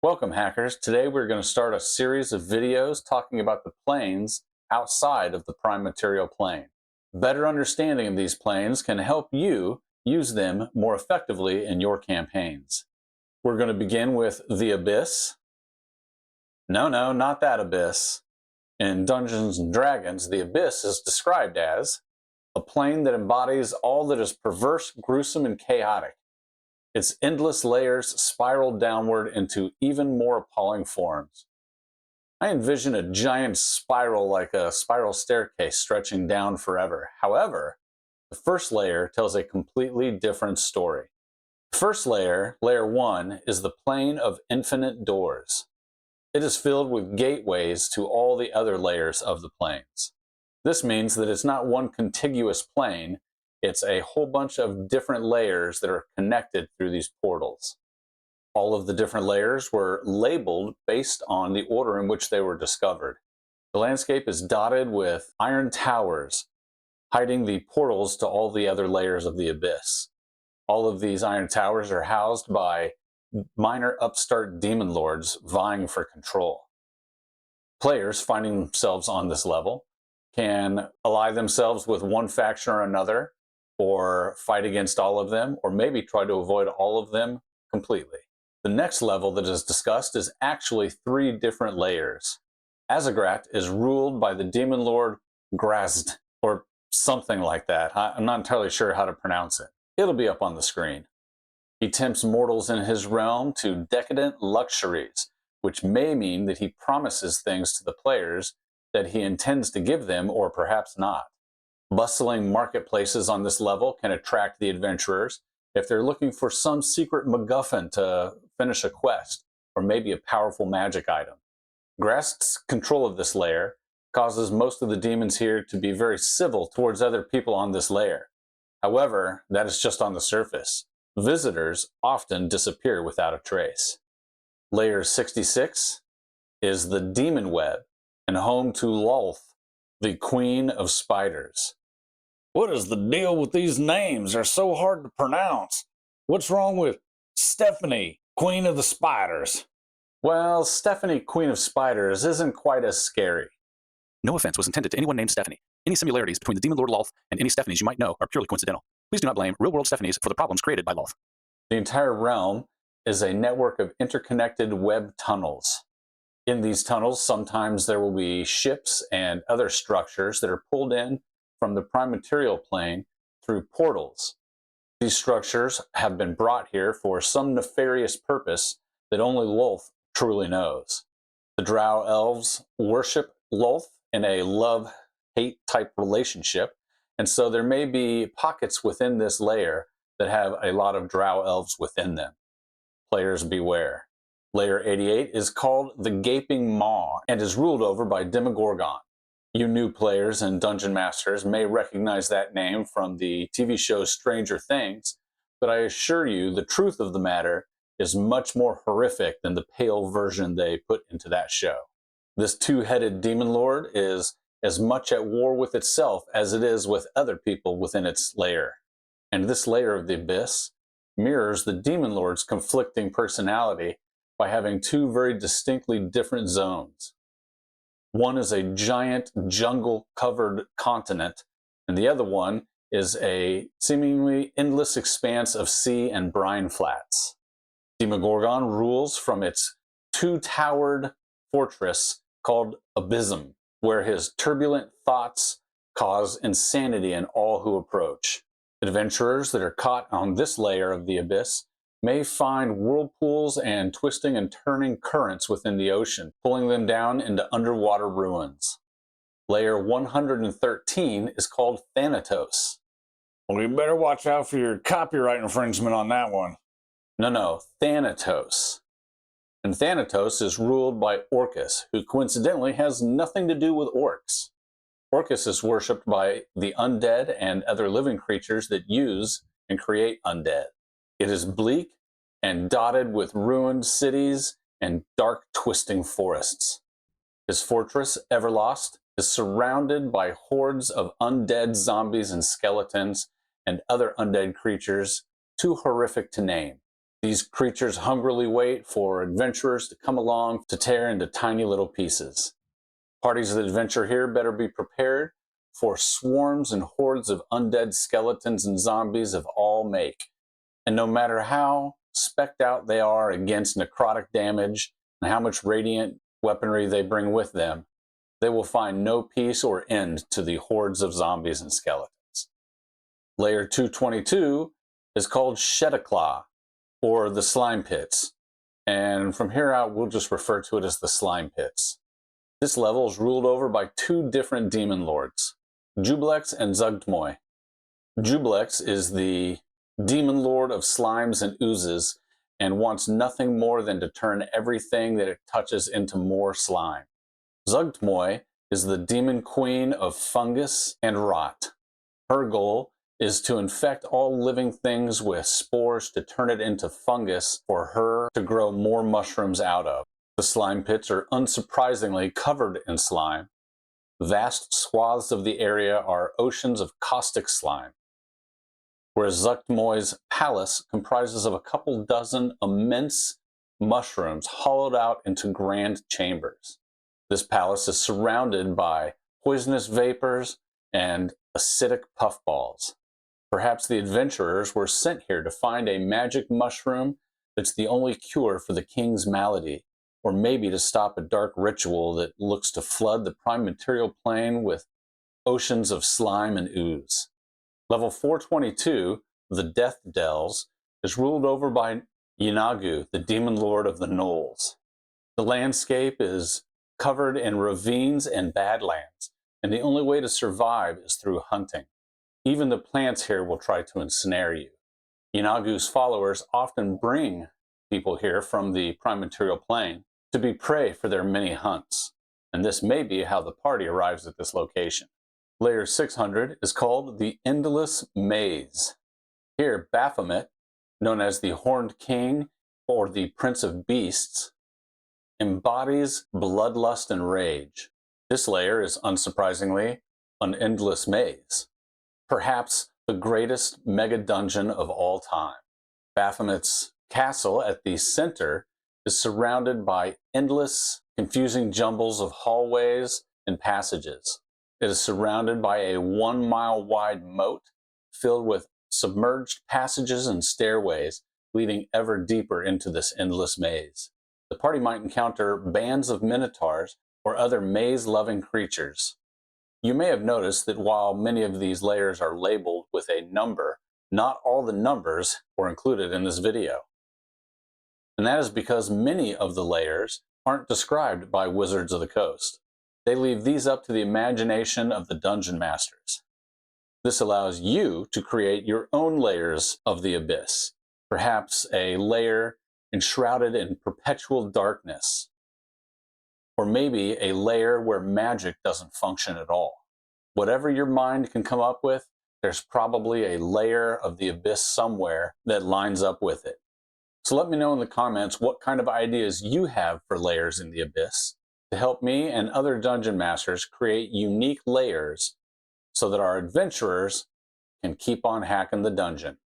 Welcome, hackers. Today we're going to start a series of videos talking about the planes outside of the prime material plane. Better understanding of these planes can help you use them more effectively in your campaigns. We're going to begin with the Abyss. No, not that Abyss. In Dungeons & Dragons, the Abyss is described as a plane that embodies all that is perverse, gruesome, and chaotic. Its endless layers spiral downward into even more appalling forms. I envision a giant spiral like a spiral staircase stretching down forever. However, the first layer tells a completely different story. The first layer, Layer 1, is the plane of infinite doors. It is filled with gateways to all the other layers of the planes. This means that it's not one contiguous plane. It's a whole bunch of different layers that are connected through these portals. All of the different layers were labeled based on the order in which they were discovered. The landscape is dotted with iron towers, hiding the portals to all the other layers of the Abyss. All of these iron towers are housed by minor upstart demon lords vying for control. Players finding themselves on this level can ally themselves with one faction or another, or fight against all of them, or maybe try to avoid all of them completely. The next level that is discussed is actually 3 different layers. Azzagrat is ruled by the demon lord Grazd, or something like that. I'm not entirely sure how to pronounce it. It'll be up on the screen. He tempts mortals in his realm to decadent luxuries, which may mean that he promises things to the players that he intends to give them, or perhaps not. Bustling marketplaces on this level can attract the adventurers if they're looking for some secret MacGuffin to finish a quest, or maybe a powerful magic item. Grazd's control of this layer causes most of the demons here to be very civil towards other people on this layer. However, that is just on the surface. Visitors often disappear without a trace. Layer 66 is the Demonweb, and home to Lolth, the Queen of Spiders. What is the deal with these names? They're so hard to pronounce. What's wrong with Stephanie, Queen of the Spiders? Well, Stephanie, Queen of Spiders isn't quite as scary. No offense was intended to anyone named Stephanie. Any similarities between the Demon Lord Lolth and any Stephanies you might know are purely coincidental. Please do not blame real-world Stephanies for the problems created by Lolth. The entire realm is a network of interconnected web tunnels. In these tunnels, sometimes there will be ships and other structures that are pulled in from the prime material plane through portals. These structures have been brought here for some nefarious purpose that only Lolth truly knows. The Drow elves worship Lolth in a love-hate type relationship, and so there may be pockets within this layer that have a lot of Drow elves within them. Players beware. Layer 88 is called the Gaping Maw and is ruled over by Demogorgon. You new players and dungeon masters may recognize that name from the TV show Stranger Things, but I assure you the truth of the matter is much more horrific than the pale version they put into that show. This 2-headed demon lord is as much at war with itself as it is with other people within its layer. And this layer of the Abyss mirrors the demon lord's conflicting personality by having 2 very distinctly different zones. One is a giant jungle-covered continent, and the other one is a seemingly endless expanse of sea and brine flats. Demogorgon rules from its 2-towered fortress called Abysm, where his turbulent thoughts cause insanity in all who approach. Adventurers that are caught on this layer of the Abyss may find whirlpools and twisting and turning currents within the ocean, pulling them down into underwater ruins. Layer 113 is called Thanatos. Well, you better watch out for your copyright infringement on that one. No, Thanatos. And Thanatos is ruled by Orcus, who coincidentally has nothing to do with orcs. Orcus is worshipped by the undead and other living creatures that use and create undead. It is bleak and dotted with ruined cities and dark, twisting forests. His fortress, Everlost, is surrounded by hordes of undead zombies and skeletons and other undead creatures too horrific to name. These creatures hungrily wait for adventurers to come along to tear into tiny little pieces. Parties that adventure here better be prepared for swarms and hordes of undead skeletons and zombies of all make. And no matter how specced out they are against necrotic damage and how much radiant weaponry they bring with them, they will find no peace or end to the hordes of zombies and skeletons. Layer 222 is called Shedaclaw, or the Slime Pits, and from here out we'll just refer to it as the Slime Pits. This level is ruled over by two different demon lords, Jublex and Zugtmoy. Jublex is the demon lord of slimes and oozes and wants nothing more than to turn everything that it touches into more slime. Zugtmoy is the demon queen of fungus and rot. Her goal is to infect all living things with spores to turn it into fungus for her to grow more mushrooms out of. The slime pits are unsurprisingly covered in slime. Vast swaths of the area are oceans of caustic slime, whereas Zugtmoy's palace comprises of a couple dozen immense mushrooms hollowed out into grand chambers. This palace is surrounded by poisonous vapors and acidic puffballs. Perhaps the adventurers were sent here to find a magic mushroom that's the only cure for the king's malady, or maybe to stop a dark ritual that looks to flood the prime material plane with oceans of slime and ooze. Level 422, the Death Dells, is ruled over by Yinagu, the demon lord of the Knolls. The landscape is covered in ravines and badlands, and the only way to survive is through hunting. Even the plants here will try to ensnare you. Yinagu's followers often bring people here from the prime material plane to be prey for their many hunts, and this may be how the party arrives at this location. Layer 600 is called the Endless Maze. Here, Baphomet, known as the Horned King or the Prince of Beasts, embodies bloodlust and rage. This layer is, unsurprisingly, an endless maze, perhaps the greatest mega dungeon of all time. Baphomet's castle at the center is surrounded by endless, confusing jumbles of hallways and passages. It is surrounded by a 1 mile wide moat filled with submerged passages and stairways leading ever deeper into this endless maze. The party might encounter bands of minotaurs or other maze-loving creatures. You may have noticed that while many of these layers are labeled with a number, not all the numbers were included in this video. And that is because many of the layers aren't described by Wizards of the Coast. They leave these up to the imagination of the dungeon masters. This allows you to create your own layers of the abyss, perhaps a layer enshrouded in perpetual darkness, or maybe a layer where magic doesn't function at all. Whatever your mind can come up with, there's probably a layer of the abyss somewhere that lines up with it. So let me know in the comments what kind of ideas you have for layers in the abyss to help me and other dungeon masters create unique layers so that our adventurers can keep on hacking the dungeon.